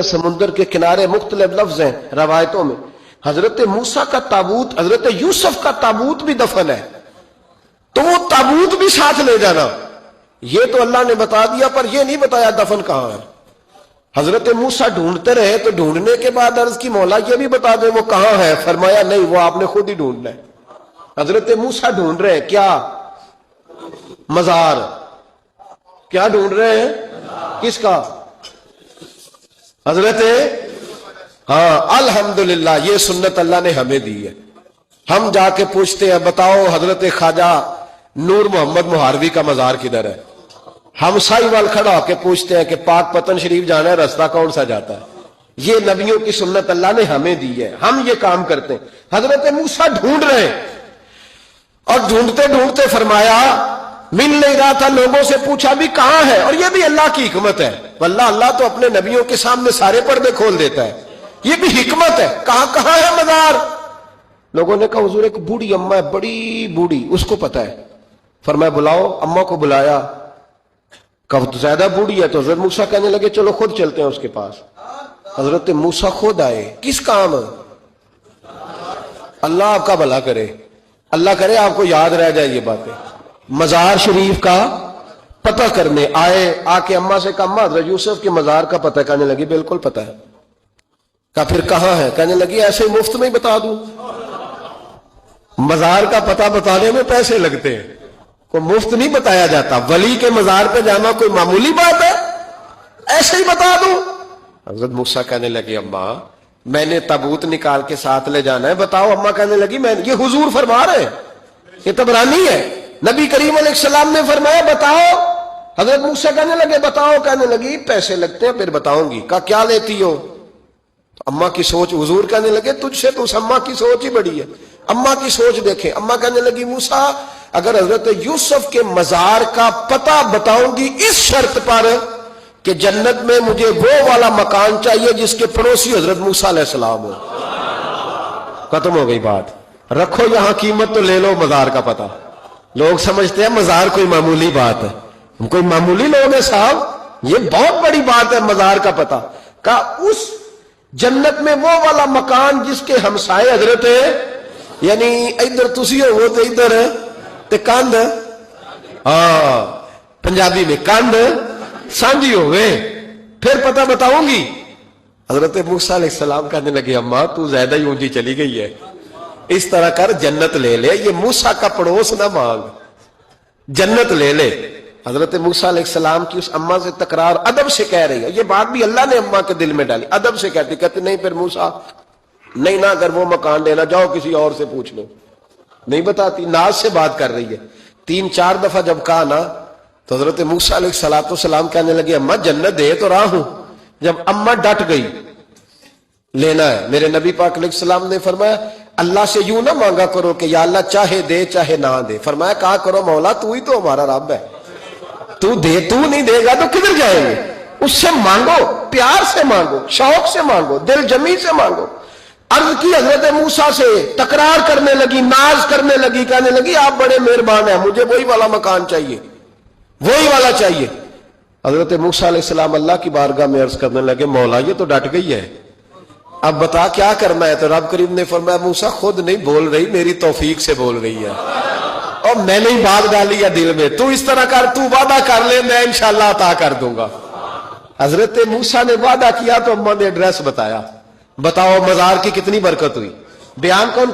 سمندر کے کنارے مختلف لفظ ہیں روایتوں میں. حضرت موسیٰ کا تابوت، حضرت یوسف کا تابوت بھی دفن ہے، تو وہ تابوت بھی ساتھ لے جانا. یہ تو اللہ نے بتا دیا، پر یہ نہیں بتایا دفن کہاں ہے. حضرت موسیٰ ڈھونڈتے رہے تو ڈھونڈنے کے بعد عرض کی مولا یہ بھی بتا دیں وہ کہاں ہے. فرمایا نہیں، وہ آپ نے خود ہی ڈھونڈنا ہے. حضرت موسیٰ ڈھونڈ رہے ہیں کیا؟ مزار. کیا ڈھونڈ رہے ہیں؟ کس کا؟ حضرت الحمدللہ یہ سنت اللہ نے ہمیں دی ہے. ہم جا کے پوچھتے ہیں بتاؤ حضرت خواجہ نور محمد مہاروی کا مزار کدھر ہے. ہم سائی وال کھڑا ہو کے پوچھتے ہیں کہ پاک پتن شریف جانا ہے، راستہ کون سا جاتا ہے. یہ نبیوں کی سنت اللہ نے ہمیں دی ہے، ہم یہ کام کرتے ہیں. حضرت موسیٰ ڈھونڈ رہے ہیں اور ڈھونڈتے ڈھونڈتے فرمایا مل نہیں رہا تھا. لوگوں سے پوچھا بھی کہاں ہے، اور یہ بھی اللہ کی حکمت ہے. واللہ اللہ تو اپنے نبیوں کے سامنے سارے پردے کھول دیتا ہے، یہ بھی حکمت ہے. کہاں ہے مزار؟ لوگوں نے کہا حضور ایک بوڑھی اماں ہے، بڑی بوڑھی، اس کو پتا ہے. فرمایا بلاؤ. اماں کو بلایا. کب زیادہ بوڑھی ہے تو حضرت موسیٰ کہنے لگے چلو خود چلتے ہیں اس کے پاس. حضرت موسیٰ خود آئے. کس کام؟ اللہ آپ کا بھلا کرے، اللہ کرے آپ کو یاد رہ جائے یہ باتیں. مزار شریف کا پتہ کرنے آئے. آ کے اماں سے کہا اماں حضرت یوسف کے مزار کا پتہ. کہنے لگی بالکل پتہ ہے. کہا پھر کہاں ہے؟ کہنے لگی ایسے ہی مفت میں ہی بتا دوں. مزار کا پتہ بتانے میں پیسے لگتے ہیں، کوئی مفت نہیں بتایا جاتا. ولی کے مزار پہ جانا کوئی معمولی بات ہے؟ ایسے ہی بتا دوں. حضرت موسیٰ کہنے لگے اماں میں نے تابوت نکال کے ساتھ لے جانا ہے، بتاؤ. اماں کہنے لگی میں یہ حضور فرما رہے ہیں، یہ طبرانی ہے. نبی کریم علیہ السلام نے فرمایا بتاؤ. حضرت موسیٰ کہنے لگے بتاؤ. کہنے لگی پیسے لگتے ہیں پھر بتاؤں گی. کہا کیا لیتی ہو؟ تو اماں کی سوچ. حضور کہنے لگے تجھ سے تو اس اماں کی سوچ ہی بڑی ہے. اماں کی سوچ دیکھیں. اماں کہنے لگی موسیٰ اگر حضرت یوسف کے مزار کا پتہ بتاؤں گی اس شرط پر کہ جنت میں مجھے وہ والا مکان چاہیے جس کے پڑوسی حضرت موسیٰ علیہ السلام ہو. ختم ہو گئی بات. رکھو یہاں قیمت تو لے لو مزار کا پتہ. لوگ سمجھتے ہیں مزار کوئی معمولی بات ہے. ہم کوئی معمولی لوگ ہیں صاحب، یہ بہت بڑی بات ہے مزار کا پتہ. کہا اس جنت میں وہ والا مکان جس کے ہمسائے حضرت یعنی ادھر تسی ہو وہ تو ادھر تے کاندھ پنجابی میں کاندھ سانجی ہو گئے. پھر پتہ بتاؤں گی. حضرت موسیٰ علیہ السلام کہنے لگے اماں تو زیادہ ہی اونچی چلی گئی ہے، اس طرح کر جنت لے لے. یہ موسیٰ کا پڑوس نہ مانگ، جنت لے لے. حضرت موسیٰ علیہ السلام کی اس اماں سے تکرار ادب سے کہہ رہی ہے. یہ بات بھی اللہ نے اماں کے دل میں ڈالی. ادب سے کہتی نہیں پھر موسیٰ نہیں نہ اگر وہ مکان لینا جاؤ کسی اور سے پوچھ لو. نہیں بتاتی، ناز سے بات کر رہی ہے. 3-4 دفعہ جب کہا نا تو حضرت موسیٰ علیہ السلام کہنے لگے اماں جنت دے تو رہا ہوں. جب اماں ڈٹ گئی لینا ہے. میرے نبی پاک علیہ السلام نے فرمایا اللہ سے یوں نہ مانگا کرو کہ یا اللہ چاہے دے چاہے نہ دے. فرمایا کہا کرو مولا تو ہی تو ہمارا رب ہے، تو دے. تو نہیں دے گا تو کدھر جائیں گے؟ اس سے مانگو، پیار سے مانگو، شوق سے مانگو، دل جمی سے مانگو. عرض کی حضرت موسیٰ سے تکرار کرنے لگی، ناز کرنے لگی. کہنے لگی آپ بڑے مہربان ہیں، مجھے وہی والا مکان چاہیے، وہی والا چاہیے. حضرت موسیٰ علیہ السلام اللہ کی بارگاہ میں عرض کرنے لگے مولا یہ تو ڈٹ گئی ہے، اب بتا کیا کرنا ہے. تو رب کریم نے فرمایا موسیٰ خود نہیں بول رہی، میری توفیق سے بول رہی ہے، اور میں نے ہی بات ڈالی ہے دل میں. تو اس طرح کر، تو وعدہ کر لے میں انشاءاللہ عطا کر دوں گا. حضرت موسیٰ نے وعدہ کیا تو اماں نے ایڈریس بتایا. بتاؤ مزار کی کتنی برکت ہوئی. بیان کون